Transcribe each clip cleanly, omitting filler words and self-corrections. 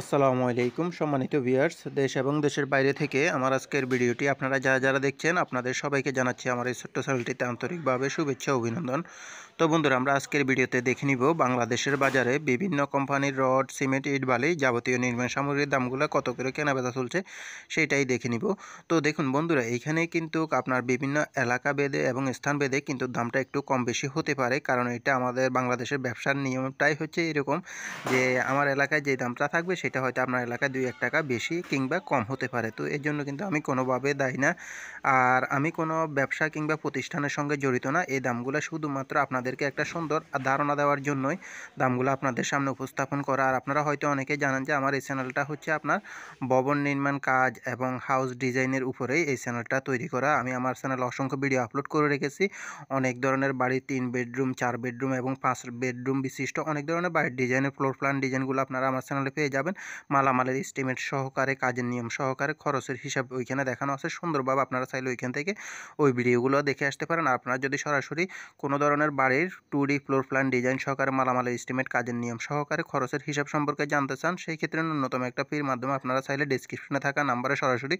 আসসালামু আলাইকুম সম্মানিত ভিউয়ার্স, দেশ এবং দেশের বাইরে থেকে আমার আজকের ভিডিওটি আপনারা যারা দেখছেন আপনাদের সবাইকে জানাচ্ছি আমার এই ছোট্ট চ্যানেলটিতে আন্তরিকভাবে শুভেচ্ছা অভিনন্দন। তো বন্ধুরা, আমরা আজকের ভিডিওতে দেখে নিব বাংলাদেশের বাজারে বিভিন্ন কোম্পানির রড, সিমেন্ট, ইট, বালি যাবতীয় নির্মাণ সামগ্রীর দামগুলো কত করে কেনাবেচা চলছে সেটাই দেখে নিব। তো দেখুন বন্ধুরা, এইখানে কিন্তু আপনার বিভিন্ন এলাকা ভেদে এবং স্থান ভেদে কিন্তু দামটা একটু কম বেশি হতে পারে, কারণ এটা আমাদের বাংলাদেশের ব্যবসার নিয়মটাই হচ্ছে এরকম যে আমার এলাকায় যে দামটা থাকবে সেটা হয়তো আপনার এলাকায় 2-1 টাকা বেশি কিংবা কম হতে পারে। তো এর জন্য কিন্তু আমি কোনোভাবে দায়ী না, আর আমি কোনো ব্যবসা কিংবা প্রতিষ্ঠানের সঙ্গে জড়িত না। এই দামগুলো শুধুমাত্র আপনাদেরকে একটা সুন্দর ধারণা দেওয়ার জন্যই দামগুলো আপনাদের সামনে উপস্থাপন করা। আর আপনারা হয়তো অনেকেই জানেন যে আমার এই চ্যানেলটা হচ্ছে আপনার ভবন নির্মাণ কাজ এবং হাউস ডিজাইনের উপরেই এই চ্যানেলটা তৈরি করা। আমি আমার চ্যানেলে অসংখ্য ভিডিও আপলোড করে রেখেছি। অনেক ধরনের বাড়ি, 3 বেডরুম, 4 বেডরুম এবং 5 বেডরুম বিশিষ্ট অনেক ধরনের বাড়ির ডিজাইনের ফ্লোর প্ল্যান ডিজাইনগুলো আপনারা আমার চ্যানেলে পেয়ে যাবেন। মালামালের এস্টিমেট সহকারে, কাজের নিয়ম সহকারে, খরচের হিসাব ওইখানে দেখানো আছে সুন্দরভাবে। আপনারা চাইলে ওইখান থেকে ওই ভিডিওগুলো দেখে আসতে পারেন। আর আপনারা যদি সরাসরি কোনো ধরনের বাড়ির 2D ফ্লোর প্ল্যান ডিজাইন সহকারে, মালামালের এস্টিমেট, কাজের নিয়ম সহকারে, খরচের হিসাব সম্পর্কে জানতে চান, সেই ক্ষেত্রে ন্যূনতম একটা ফির মাধ্যমে আপনারা চাইলে ডেসক্রিপশনে থাকা নাম্বারে সরাসরি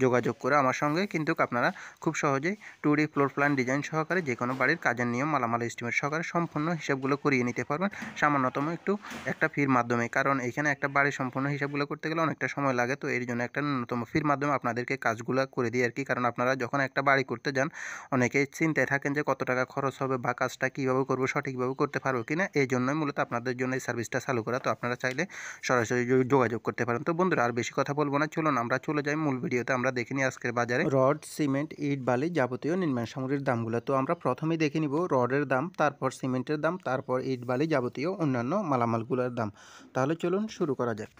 যোগাযোগ করে আমার সঙ্গে কিন্তু আপনারা খুব সহজেই 2D ফ্লোর প্ল্যান ডিজাইন সহকারে যে কোনো বাড়ির কাজের নিয়ম, মালামাল এস্টিমেট সহকারে সম্পূর্ণ হিসাবগুলো করিয়ে নিতে পারবেন সামান্যতম একটু একটা ফির মাধ্যমে। কারণ এখানে একটা বাড়ির সম্পূর্ণ হিসাবগুলো করতে গেলে অনেকটা সময় লাগে, তো এর জন্য একটা ন্যূনতম ফির মাধ্যমে আপনাদেরকে কাজগুলো করে দিই আর কি। কারণ আপনারা যখন একটা বাড়ি করতে যান অনেকেই চিন্তায় থাকেন যে কত টাকা খরচ হবে বা কাজটা কীভাবে করবো, সঠিকভাবে করতে পারবো কিনা। এই জন্যই মূলত আপনাদের জন্য এই সার্ভিসটা চালু করা। তো আপনারা চাইলে সরাসরি যোগাযোগ করতে পারেন। তো বন্ধুরা, আর বেশি কথা বলবো না, চলুন আমরা চলে যাই মূল ভিডিওতে। আমরা দেখে নিই আজকের বাজারে রড, সিমেন্ট, ইট, বালি যাবতীয় নির্মাণ সামগ্রীর দামগুলো। তো আমরা প্রথমেই দেখে নিব রডের দাম, তারপর সিমেন্টের দাম, তারপর ইট, বালি যাবতীয় অন্যান্য মালামালগুলোর দাম। তাহলে চলুন শুরু করা যাক।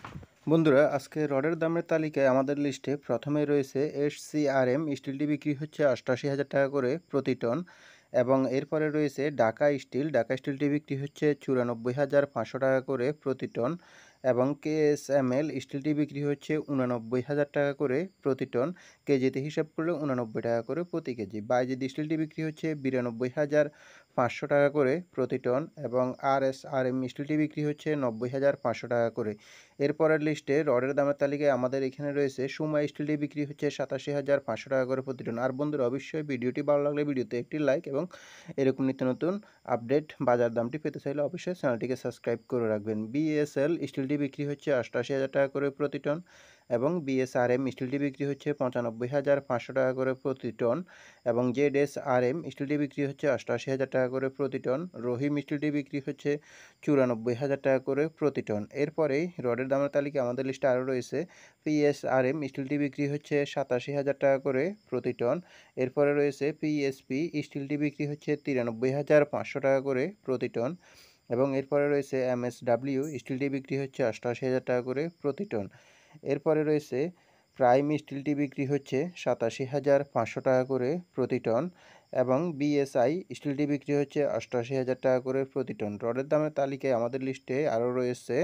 বন্ধুরা, আজকে রডের দামের তালিকায় আমাদের লিস্টে প্রথমে রয়েছে SCRM স্টিলটি বিক্রি হচ্ছে 88,000 টাকা করে প্রতি টন, এবং এরপরে রয়েছে ঢাকা স্টিলটি বিক্রি হচ্ছে 94,500 টাকা করে প্রতি টন, এবং KSML স্টিলটি বিক্রি হচ্ছে 89,000 টাকা করে প্রতি টন, কেজিতে হিসাব করলে 89 টাকা করে প্রতি কেজি। বাইজিদ স্টিলটি বিক্রি হচ্ছে 92,500 টাকা করে প্রতি টন, এবং RSRM স্টিলটি বিক্রি হচ্ছে 90,500 টাকা করে। এরপরের লিস্টে রডের দামের তালিকায় আমাদের এখানে রয়েছে সুমা স্টিলটি বিক্রি হচ্ছে 87,500 টাকা করে প্রতি টন। আর বন্ধুরা, অবশ্যই ভিডিওটি ভালো লাগলে ভিডিওতে একটি লাইক, এবং এরকম নিত্য নতুন আপডেট বাজার দামটি পেতে চাইলে অবশ্যই চ্যানেলটিকে সাবস্ক্রাইব করে রাখবেন। BSL স্টিলটি বিক্রি হচ্ছে 88,000 টাকা করে প্রতি টন, এবং BSRM স্টিলটি বিক্রি হচ্ছে 95,500 টাকা করে প্রতি টন, এবং ZSRM স্টিলটি বিক্রি হচ্ছে 88,000 টাকা করে প্রতি টন। রহিম স্টিলটি বিক্রি হচ্ছে 94,000 টাকা করে প্রতি টন। এরপরেই রডের দামের তালিকা আমাদের লিস্টে আরও রয়েছে PSRM স্টিলটি বিক্রি হচ্ছে 87,000 টাকা করে প্রতি টন। এরপরে রয়েছে PSP স্টিলটি বিক্রি হচ্ছে 93,500 টাকা করে প্রতি টন, এবং এরপরে রয়েছে MSW স্টিলটি বিক্রি হচ্ছে 88,000 টাকা করে প্রতি টন। এরপরে রয়েছে প্রাইম স্টিলটি বিক্রি হচ্ছে 87,500 টাকা করে প্রতি টন, এবং BSI স্টিলটি বিক্রি হচ্ছে 88,000 টাকা করে প্রতি টন। রডের দামের তালিকায় আমাদের লিস্টে আরও রয়েছে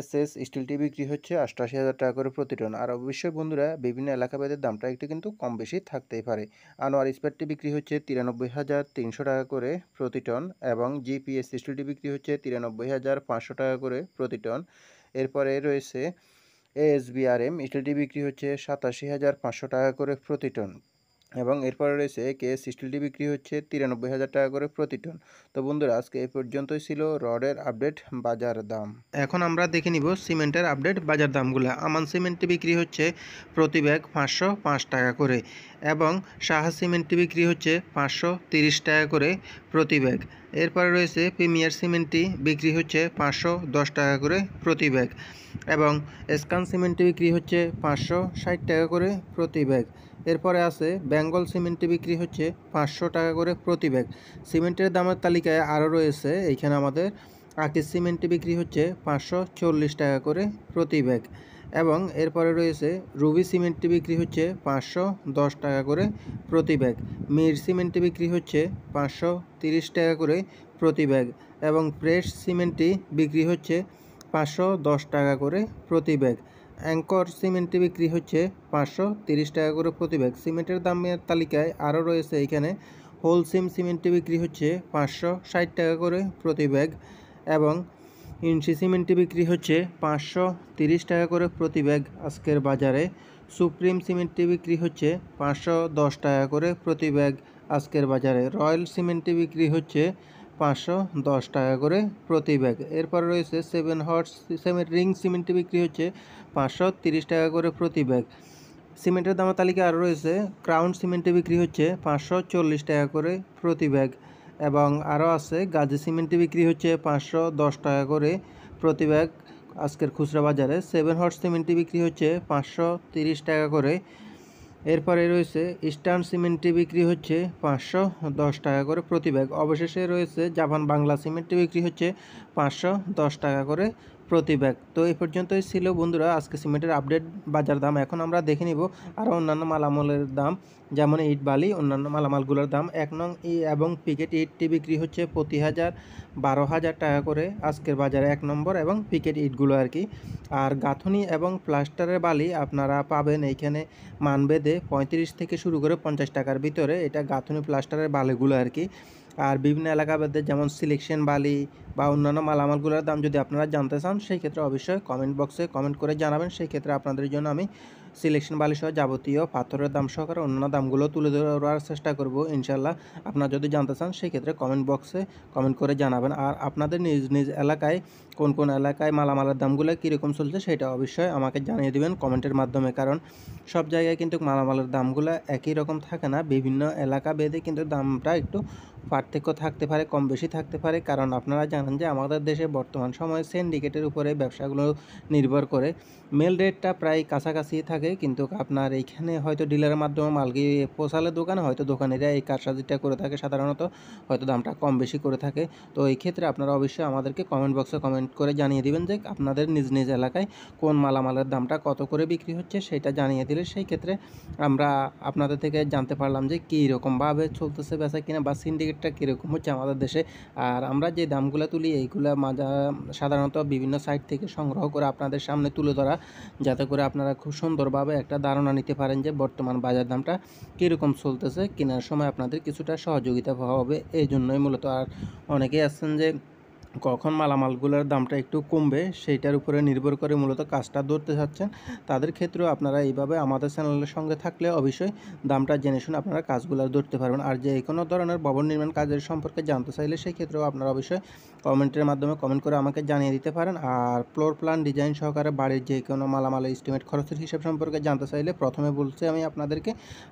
SS স্টিলটি বিক্রি হচ্ছে 88,000 টাকা করে প্রতি টন। আর অবশ্যই বন্ধুরা, বিভিন্ন এলাকাভেদের দামটা একটু কিন্তু কম বেশি থাকতেই পারে। আনোয়ার ইস্পাতটি বিক্রি হচ্ছে 93,300 টাকা করে প্রতি টন, এবং GPS স্টিলটি বিক্রি হচ্ছে 93,500 টাকা করে প্রতি টন। এরপরে রয়েছে ASBRM স্টিলটি বিক্রি হচ্ছে 87,500 টাকা করে প্রতি টন, এবং এরপরে রয়েছে KS স্টিলটি বিক্রি হচ্ছে 93,000 টাকা করে প্রতি টন। তো বন্ধুরা, আজকে এই পর্যন্তই ছিল রডের আপডেট বাজার দাম। এখন আমরা দেখে নিব সিমেন্টের আপডেট বাজার দামগুলো। আমান সিমেন্টটি বিক্রি হচ্ছে প্রতি ব্যাগ 505 টাকা করে, এবং সাহা সিমেন্টটি বিক্রি হচ্ছে 530 টাকা করে প্রতি ব্যাগ। এরপরে রয়েছে প্রিমিয়ার সিমেন্টটি বিক্রি হচ্ছে 510 টাকা করে প্রতি ব্যাগ, এবং স্কান সিমেন্টটি বিক্রি হচ্ছে 560 টাকা করে প্রতি ব্যাগ। এরপরে আছে বেঙ্গল সিমেন্টটি বিক্রি হচ্ছে 500 টাকা করে প্রতি ব্যাগ। সিমেন্টের দামের তালিকায় আরও রয়েছে এইখানে আমাদের আকিজ সিমেন্টটি বিক্রি হচ্ছে 540 টাকা করে প্রতি ব্যাগ, এবং এরপরে রয়েছে রুবি সিমেন্টটি বিক্রি হচ্ছে 510 টাকা করে প্রতি ব্যাগ। মির সিমেন্টটি বিক্রি হচ্ছে 530 টাকা করে প্রতি ব্যাগ, এবং প্রেস সিমেন্টটি বিক্রি হচ্ছে 510 টাকা করে প্রতি ব্যাগ। অ্যাঙ্কর সিমেন্টটি বিক্রি হচ্ছে 530 টাকা করে প্রতি ব্যাগ। সিমেন্টের দামের তালিকায় আরও রয়েছে এখানে হোলসিম সিমেন্টটি বিক্রি হচ্ছে 560 টাকা করে প্রতি ব্যাগ, এবং ইঞ্চি সিমেন্টটি বিক্রি হচ্ছে 530 টাকা করে প্রতি ব্যাগ আজকের বাজারে। সুপ্রিম সিমেন্টটি বিক্রি হচ্ছে 510 টাকা করে প্রতি ব্যাগ আজকের বাজারে। রয়্যাল সিমেন্টটি বিক্রি হচ্ছে 510 টাকা করে প্রতি ব্যাগ। এরপর রয়েছে 7 হর্স সিমেন্ট রিং সিমেন্টটি বিক্রি হচ্ছে 530 টাকা করে প্রতি ব্যাগ। সিমেন্টের দামের তালিকা আরও রয়েছে ক্রাউন সিমেন্টে বিক্রি হচ্ছে 540 টাকা করে প্রতি ব্যাগ এবং আরও আছে গাজী সিমেন্টে বিক্রি হচ্ছে 510 টাকা করে প্রতি ব্যাগ আজকের খুচরা বাজারে। 7 হর্স সিমেন্টটি বিক্রি হচ্ছে 530 টাকা করে। এরপরে রয়েছে ইস্টার্ন সিমেন্টটি বিক্রি হচ্ছে 510 টাকা করে প্রতি ব্যাগ। অবশেষে রয়েছে জাপান বাংলা সিমেন্টটি বিক্রি হচ্ছে 510 টাকা করে প্রতি ব্যাগ। তো এই পর্যন্তই ছিল বন্ধুরা আজকে সিমেন্টের আপডেট বাজার দাম। এখন আমরা দেখে নিব আরও অন্যান্য মালামালের দাম, যেমন ইট বালি অন্যান্য মালামালগুলোর দাম। 1 নং এবং পিকেট ইটটি বিক্রি হচ্ছে প্রতি 12,000 টাকা করে আজকের বাজারে 1 নম্বর এবং পিকেট ইটগুলো আর কি। আর গাঁথনি এবং প্লাস্টারের বালি আপনারা পাবেন এইখানে মানবেদে 35 থেকে শুরু করে 50 টাকার ভিতরে, এটা গাঁথনি প্লাস্টারের বালিগুলো আর কি। আর বিভিন্ন এলাকাভেদে যেমন সিলেকশন বালি বা অন্যান্য মালামালগুলোর দাম যদি আপনারা জানতে চান সেই ক্ষেত্রে অবশ্যই কমেন্ট বক্সে কমেন্ট করে জানাবেন। সেই ক্ষেত্রে আপনাদের জন্য আমি সিলেকশন বালি সহ যাবতীয় পাথরের দাম সহকারে অন্যান্য দামগুলো তুলে ধরার চেষ্টা করব ইনশাল্লাহ। আপনারা যদি জানতে চান সেই ক্ষেত্রে কমেন্ট বক্সে কমেন্ট করে জানাবেন। আর আপনাদের নিজ নিজ এলাকায় কোন কোন এলাকায় মালামালের দামগুলো কীরকম চলছে সেটা অবশ্যই আমাকে জানিয়ে দেবেন কমেন্টের মাধ্যমে, কারণ সব জায়গায় কিন্তু মালামালের দামগুলো একই রকম থাকে না, বিভিন্ন এলাকা ভেদে কিন্তু দামটা একটু পার্থক্য থাকতে পারে, কম বেশি থাকতে পারে। কারণ আপনারা জানেন যে আমাদের দেশে বর্তমান সময়ে সিন্ডিকেটের উপরে ব্যবসাগুলো নির্ভর করে। মেল রেটটা প্রায় কাছাকাছি থাকে, কিন্তু আপনার এইখানে হয়তো ডিলারের মাধ্যমে মাল গিয়ে পৌঁছালে দোকানে হয়তো দোকানিরা এই কারসাজিটা করে থাকে, সাধারণত হয়তো দামটা কম বেশি করে থাকে। তো এই ক্ষেত্রে আপনারা অবশ্যই আমাদেরকে কমেন্ট বক্সে কমেন্ট করে জানিয়ে দিবেন যে আপনাদের নিজ নিজ এলাকায় কোন মালামালের দামটা কত করে বিক্রি হচ্ছে সেটা জানিয়ে দিলে সেই ক্ষেত্রে আমরা আপনাদের থেকে জানতে পারলাম যে কী রকমভাবে চলতেছে বেচা কিনা বা সিন্ডিকেটটা কীরকম হচ্ছে আমাদের দেশে। আর আমরা যে দামগুলো তুলি এইগুলো সাধারণত বিভিন্ন সাইট থেকে সংগ্রহ করে আপনাদের সামনে তুলে ধরা, যাতে করে আপনারা খুব সুন্দরভাবে একটা ধারণা নিতে পারেন যে বর্তমান বাজার দামটা কীরকম চলতেছে, কেনার সময় আপনাদের কিছুটা সহযোগিতা হবে এই জন্যই মূলত। আর অনেকেই আছেন যে কখন মালামালগুলোর দামটা একটু কমবে সেইটার উপরে নির্ভর করে মূলত কাজটা ধরতে চাচ্ছেন, তাদের ক্ষেত্রেও আপনারা এইভাবে আমাদের চ্যানেলের সঙ্গে থাকলে অবশ্যই দামটা জেনে শুনে আপনারা কাজগুলো ধরতে পারবেন। আর যে কোনো ধরনের ভবন নির্মাণ কাজের সম্পর্কে জানতে চাইলে সেই ক্ষেত্রেও আপনারা অবশ্যই কমেন্টের মাধ্যমে কমেন্ট করে আমাকে জানিয়ে দিতে পারেন। আর ফ্লোর প্ল্যান ডিজাইন সহকারে বাড়ির যে কোনো মালামালের এস্টিমেট খরচের হিসাব সম্পর্কে জানতে চাইলে প্রথমে বলছি আমি আপনাদেরকে,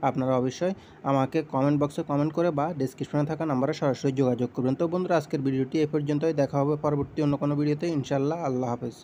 আপনারা অবশ্যই আমাকে কমেন্ট বক্সে কমেন্ট করে বা ডেসক্রিপশনে থাকা নাম্বারে সরাসরি যোগাযোগ করবেন। তো বন্ধুরা আজকের ভিডিওটি এই পর্যন্তই, দেখা হবে পরবর্তী অন্য কোনো ভিডিওতে ইনশাআল্লাহ। আল্লাহ হাফেজ।